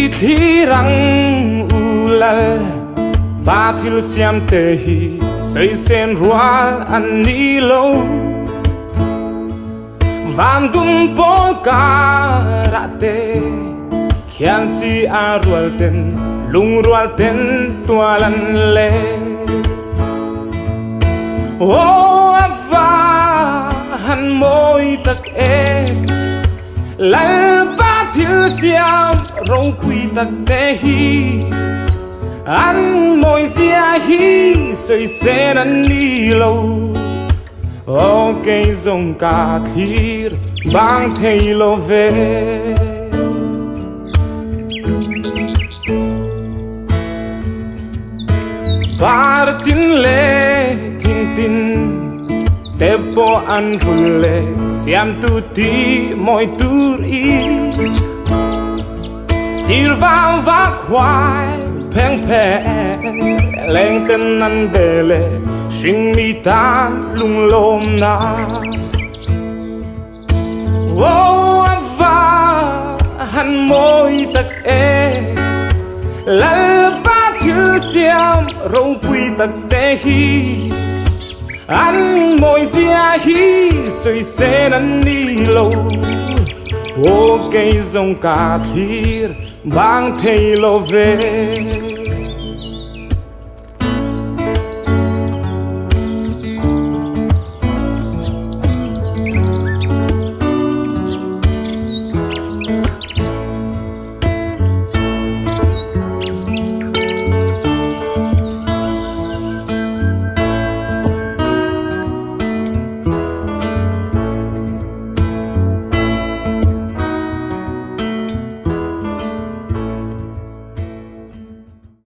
thi răng ulal batil siam tehi say sen rual ani lo van dum po karate kian si arual ten lung rual ten tualan le o afa han moi tak e lal batil siam rong pui tak tehi an moi sia hi soi sen an ni lo o cây dòng cà thir bang thei lo ve bar tin le tin tin te po an vulle siam tu ti moi tur i silva va quai peng peng leng ten nan bele sing mi tan lung lom na wo ava han moi tak e lal pa thil siam ro pui tak te hi an moi sia hi soi sen an ni lo o cây dòng cà thir bang thei lo ve